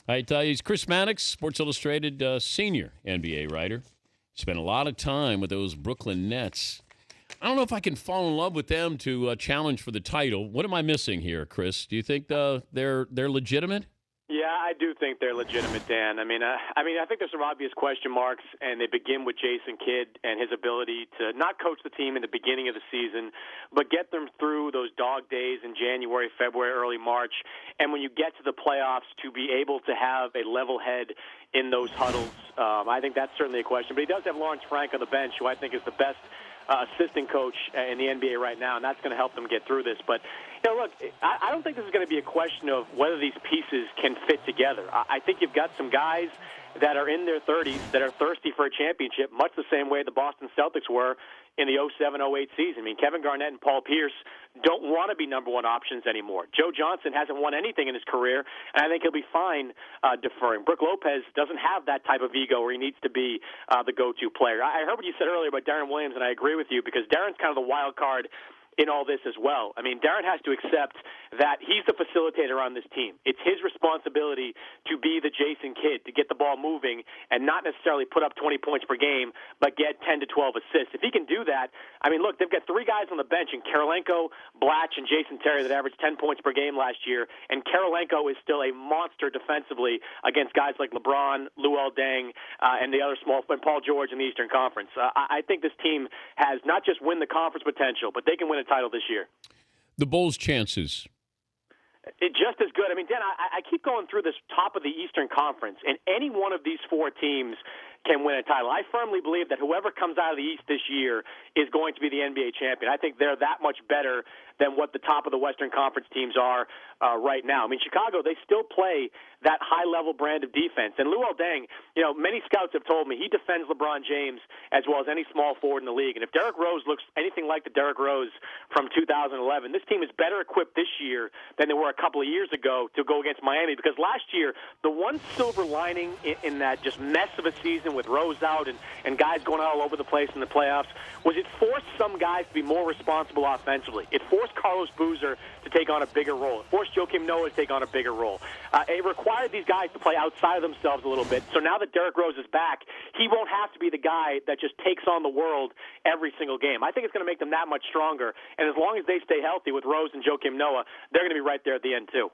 All right, he's Chris Mannix, Sports Illustrated senior NBA writer. Spent a lot of time with those Brooklyn Nets. I don't know if I can fall in love with them to challenge for the title. What am I missing here, Chris? Do you think they're legitimate? Yeah, I do think they're legitimate, Dan. I mean, I think there's some obvious question marks, and they begin with Jason Kidd and his ability to not coach the team in the beginning of the season, but get them through those dog days in January, February, early March, and when you get to the playoffs, to be able to have a level head in those huddles. I think that's certainly a question. But he does have Lawrence Frank on the bench, who I think is the best assistant coach in the NBA right now, and that's going to help them get through this. But, look, I don't think this is going to be a question of whether these pieces can fit together. I think you've got some guys that are in their 30s that are thirsty for a championship, much the same way the Boston Celtics were in the 07-08 season. I mean, Kevin Garnett and Paul Pierce don't want to be number one options anymore. Joe Johnson hasn't won anything in his career, and I think he'll be fine deferring. Brook Lopez doesn't have that type of ego where he needs to be the go-to player. I heard what you said earlier about Darren Williams, and I agree with you because Darren's kind of the wild card in all this as well. I mean, Darren has to accept that he's the facilitator on this team. It's his responsibility to be the Jason Kidd, to get the ball moving and not necessarily put up 20 points per game, but get 10 to 12 assists. If he can do that, I mean, look, they've got three guys on the bench in Karolinko, Blatch, and Jason Terry that averaged 10 points per game last year, and Karolinko is still a monster defensively against guys like LeBron, Luol Deng, and the other small, and Paul George in the Eastern Conference. I think this team has not just win the conference potential, but they can win a title this year. The Bulls' chances. It's just as good. I mean, Dan, I keep going through this top of the Eastern Conference, and any one of these four teams can win a title. I firmly believe that whoever comes out of the East this year is going to be the NBA champion. I think they're that much better than what the top of the Western Conference teams are right now. I mean, Chicago, they still play that high-level brand of defense. And Luol Deng, many scouts have told me he defends LeBron James as well as any small forward in the league. And if Derrick Rose looks anything like the Derrick Rose from 2011, this team is better equipped this year than they were a couple of years ago to go against Miami. Because last year, the one silver lining in that just mess of a season with Rose out and guys going all over the place in the playoffs was it forced some guys to be more responsible offensively. It forced Carlos Boozer to take on a bigger role. It forced Joakim Noah to take on a bigger role. It required these guys to play outside of themselves a little bit. So now that Derrick Rose is back, he won't have to be the guy that just takes on the world every single game. I think it's going to make them that much stronger. And as long as they stay healthy with Rose and Joakim Noah, they're going to be right there at the end too.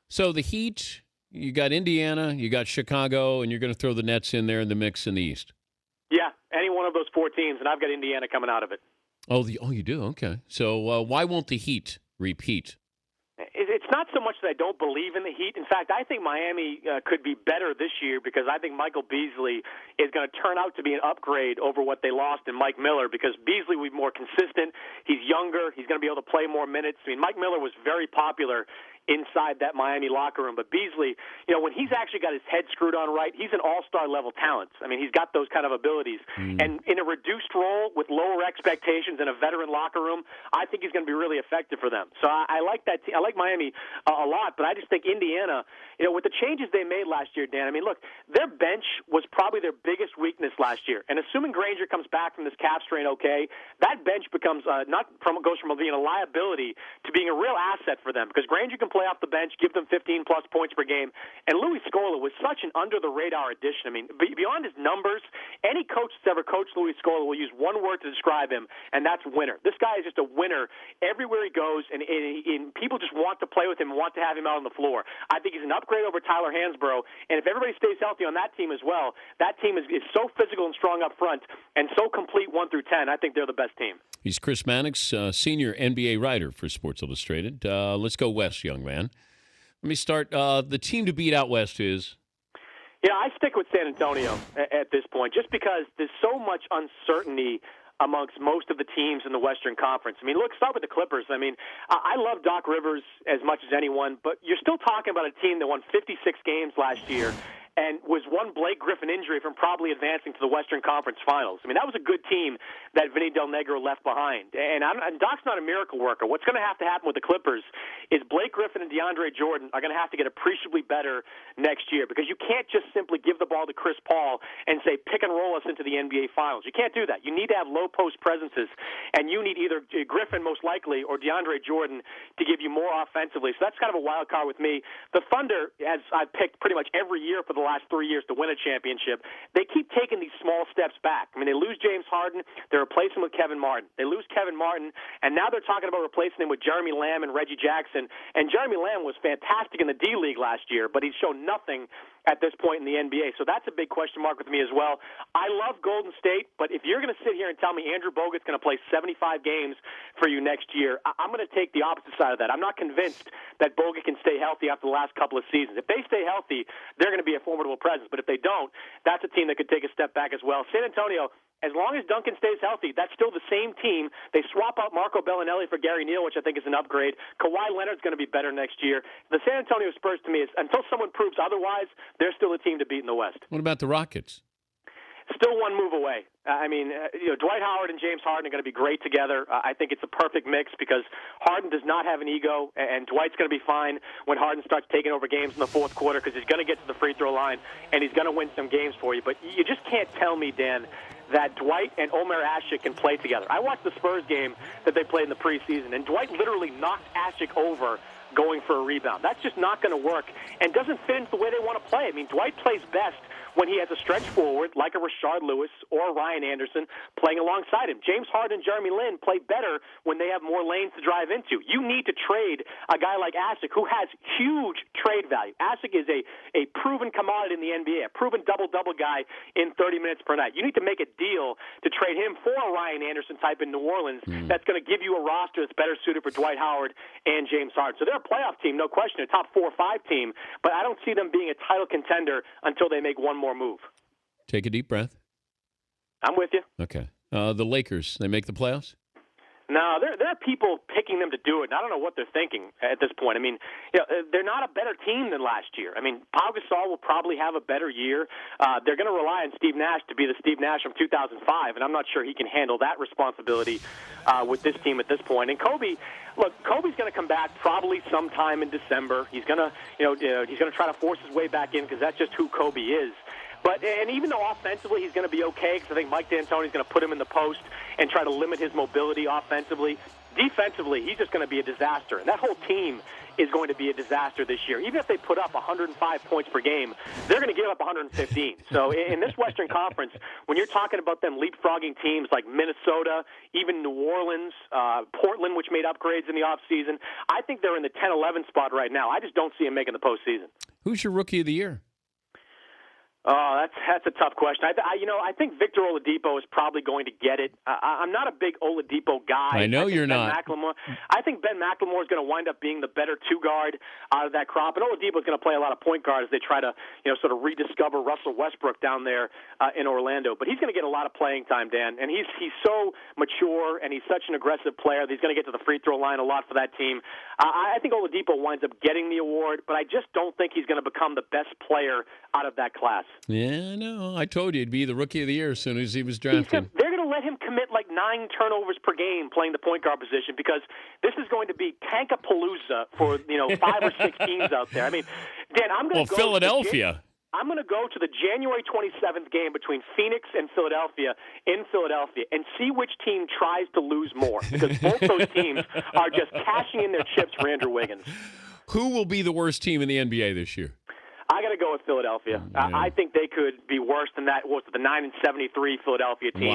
So the Heat, you got Indiana, you got Chicago, and you're going to throw the Nets in there in the mix in the East. Yeah, any one of those four teams, and I've got Indiana coming out of it. Oh, you do? Okay. So why won't the Heat repeat? It's not so much that I don't believe in the Heat. In fact, I think Miami could be better this year because I think Michael Beasley is going to turn out to be an upgrade over what they lost in Mike Miller because Beasley will be more consistent. He's younger. He's going to be able to play more minutes. I mean, Mike Miller was very popular inside that Miami locker room. But Beasley, when he's actually got his head screwed on right, he's an all-star level talent. I mean, he's got those kind of abilities. And in a reduced role with lower expectations in a veteran locker room, I think he's going to be really effective for them. So I like that. I like Miami a lot, but I just think Indiana, with the changes they made last year, Dan, I mean, look, their bench was probably their biggest weakness last year. And assuming Granger comes back from this calf strain okay, that bench becomes goes from being a liability to being a real asset for them because Granger can play off the bench, give them 15-plus points per game. And Louis Scola was such an under-the-radar addition. I mean, beyond his numbers, any coach that's ever coached Louis Scola will use one word to describe him, and that's winner. This guy is just a winner everywhere he goes, and people just want to play with him and want to have him out on the floor. I think he's an upgrade over Tyler Hansbrough, and if everybody stays healthy on that team as well, that team is so physical and strong up front and so complete 1 through 10, I think they're the best team. He's Chris Mannix, senior NBA writer for Sports Illustrated. Let's go west, young man. Let me start. The team to beat out west is? I stick with San Antonio at this point just because there's so much uncertainty amongst most of the teams in the Western Conference. I mean, look, start with the Clippers. I mean, I love Doc Rivers as much as anyone, but you're still talking about a team that won 56 games last year and was one Blake Griffin injury from probably advancing to the Western Conference Finals. I mean, that was a good team that Vinny Del Negro left behind. And Doc's not a miracle worker. What's going to happen with the Clippers is Blake Griffin and DeAndre Jordan are going to have to get appreciably better next year, because you can't just simply give the ball to Chris Paul and say, pick and roll us into the NBA Finals. You can't do that. You need to have low post presences, and you need either Griffin, most likely, or DeAndre Jordan to give you more offensively. So that's kind of a wild card with me. The Thunder, as I've picked pretty much every year for the last 3 years to win a championship, they keep taking these small steps back. I mean, they lose James Harden, they replace him with Kevin Martin. They lose Kevin Martin, and now they're talking about replacing him with Jeremy Lamb and Reggie Jackson. And Jeremy Lamb was fantastic in the D-League last year, but he's shown nothing at this point in the NBA. So that's a big question mark with me as well. I love Golden State, but if you're going to sit here and tell me Andrew Bogut's going to play 75 games for you next year, I'm going to take the opposite side of that. I'm not convinced that Bogut can stay healthy after the last couple of seasons. If they stay healthy, they're going to be a formidable presence. But if they don't, that's a team that could take a step back as well. San Antonio, as long as Duncan stays healthy, that's still the same team. They swap out Marco Bellinelli for Gary Neal, which I think is an upgrade. Kawhi Leonard's going to be better next year. The San Antonio Spurs, to me, is, until someone proves otherwise, they're still a team to beat in the West. What about the Rockets? Still one move away. Dwight Howard and James Harden are going to be great together. I think it's a perfect mix, because Harden does not have an ego, and Dwight's going to be fine when Harden starts taking over games in the fourth quarter, because he's going to get to the free throw line, and he's going to win some games for you. But you just can't tell me, Dan, that Dwight and Omer Asik can play together. I watched the Spurs game that they played in the preseason, and Dwight literally knocked Asik over going for a rebound. That's just not going to work and doesn't fit into the way they want to play. I mean, Dwight plays best when he has a stretch forward like a Rashard Lewis or a Ryan Anderson playing alongside him. James Harden and Jeremy Lin play better when they have more lanes to drive into. You need to trade a guy like Asik, who has huge trade value. Asik is a proven commodity in the NBA, a proven double-double guy in 30 minutes per night. You need to make a deal to trade him for a Ryan Anderson type in New Orleans that's going to give you a roster that's better suited for Dwight Howard and James Harden. So they're a playoff team, no question, a top 4 or 5 team, but I don't see them being a title contender until they make one more move. Take a deep breath. I'm with you. Okay. The Lakers, they make the playoffs? No, there are people picking them to do it, and I don't know what they're thinking at this point. I mean, they're not a better team than last year. I mean, Pau Gasol will probably have a better year. They're going to rely on Steve Nash to be the Steve Nash from 2005, and I'm not sure he can handle that responsibility with this team at this point. And Kobe's going to come back probably sometime in December. He's going to, he's going to try to force his way back in, because that's just who Kobe is. And even though offensively he's going to be okay, because I think Mike D'Antoni's going to put him in the post and try to limit his mobility offensively, defensively he's just going to be a disaster. And that whole team is going to be a disaster this year. Even if they put up 105 points per game, they're going to give up 115. So in this Western Conference, when you're talking about them leapfrogging teams like Minnesota, even New Orleans, Portland, which made upgrades in the offseason, I think they're in the 10-11 spot right now. I just don't see them making the postseason. Who's your Rookie of the Year? Oh, that's a tough question. I think Victor Oladipo is probably going to get it. I'm not a big Oladipo guy. I know you're not. I think Ben McLemore is going to wind up being the better two guard out of that crop, and Oladipo is going to play a lot of point guard as they try to, sort of rediscover Russell Westbrook down there in Orlando. But he's going to get a lot of playing time, Dan, and he's so mature and he's such an aggressive player that he's going to get to the free throw line a lot for that team. I think Oladipo winds up getting the award, but I just don't think he's going to become the best player out of that class. Yeah, I know. I told you he'd be the Rookie of the Year as soon as he was drafted. They're going to let him commit like 9 turnovers per game playing the point guard position, because this is going to be Tankapalooza for 5 or 6 teams out there. I mean, Dan, I'm going to go Philadelphia. I'm going to go to the January 27th game between Phoenix and Philadelphia in Philadelphia and see which team tries to lose more, because both those teams are just cashing in their chips for Andrew Wiggins. Who will be the worst team in the NBA this year? I got to go with Philadelphia. Yeah. I think they could be worse than that. Was the 9-73 Philadelphia team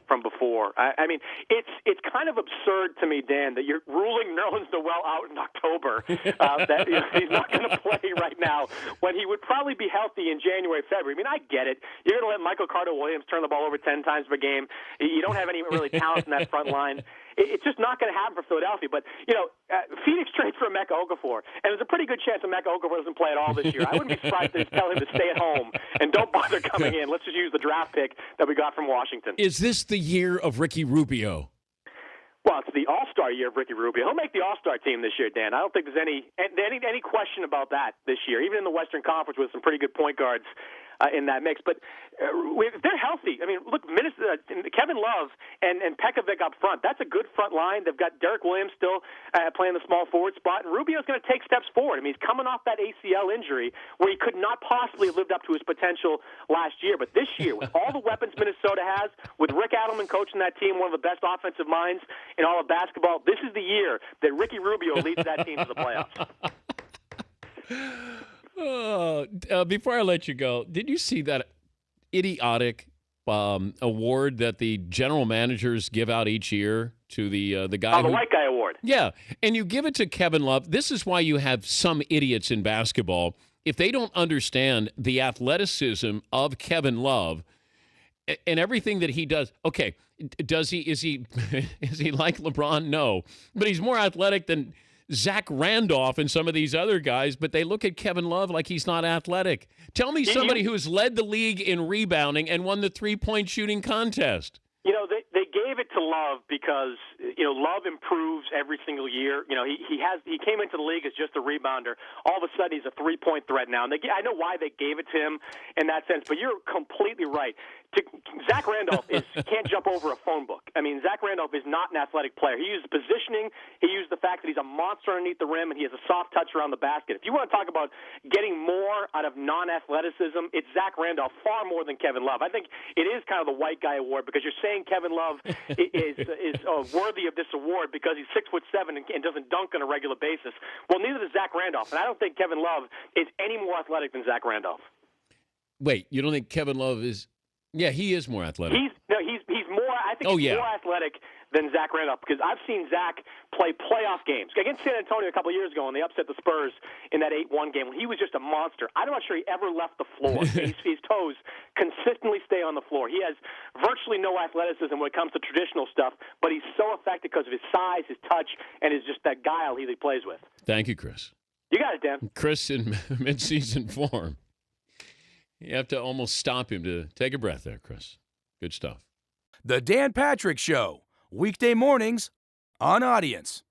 from before? I mean, it's kind of absurd to me, Dan, that you're ruling Nerlens Noel out in October. That he's not going to play right now when he would probably be healthy in January, February. I mean, I get it. You're going to let Michael Carter-Williams turn the ball over 10 times per game. You don't have any really talent in that front line. It's just not going to happen for Philadelphia. But, Phoenix trades for Emeka Okafor, and there's a pretty good chance Emeka Okafor doesn't play at all this year. I wouldn't be surprised if they tell him to stay at home and don't bother coming in. Let's just use the draft pick that we got from Washington. Is this the year of Ricky Rubio? Well, it's the All-Star All-Star year of Ricky Rubio. He'll make the All-Star team this year, Dan. I don't think there's any question about that this year, even in the Western Conference with some pretty good point guards in that mix. But if they're healthy, I mean, look, Kevin Love and Pekovic up front, that's a good front line. They've got Derek Williams still playing the small forward spot, and Rubio's going to take steps forward. I mean, he's coming off that ACL injury where he could not possibly have lived up to his potential last year. But this year, with all the weapons Minnesota has, with Rick Adelman coaching that team, one of the best offensive minds in all of basketball, this is the year that Ricky Rubio leads that team to the playoffs. Before I let you go, did you see that idiotic award that the general managers give out each year to the guy? The White Guy Award. Yeah, and you give it to Kevin Love. This is why you have some idiots in basketball. If they don't understand the athleticism of Kevin Love and everything that he does, okay, is he like LeBron? No, but he's more athletic than Zach Randolph and some of these other guys, but they look at Kevin Love like he's not athletic. Tell me somebody who has led the league in rebounding and won the three-point shooting contest. You know, they gave it to Love because, Love improves every single year. He came into the league as just a rebounder. All of a sudden, he's a three-point threat now. And I know why they gave it to him in that sense, but you're completely right. Zach Randolph can't jump over a phone book. I mean, Zach Randolph is not an athletic player. He used positioning. He used the fact that he's a monster underneath the rim, and he has a soft touch around the basket. If you want to talk about getting more out of non-athleticism, it's Zach Randolph far more than Kevin Love. I think it is kind of the White Guy Award because you're saying Kevin Love is worthy of this award because he's 6'7" and doesn't dunk on a regular basis. Well, neither does Zach Randolph, and I don't think Kevin Love is any more athletic than Zach Randolph. Wait, you don't think Kevin Love is? Yeah, he is more athletic. He's more. I think he's more athletic than Zach Randolph because I've seen Zach play playoff games against San Antonio a couple of years ago, and they upset the Spurs in that 8-1 game. He was just a monster. I'm not sure he ever left the floor. His toes consistently stay on the floor. He has virtually no athleticism when it comes to traditional stuff, but he's so effective because of his size, his touch, and is just that guile he plays with. Thank you, Chris. You got it, Dan. Chris in midseason form. You have to almost stop him to take a breath there, Chris. Good stuff. The Dan Patrick Show, weekday mornings on Audience.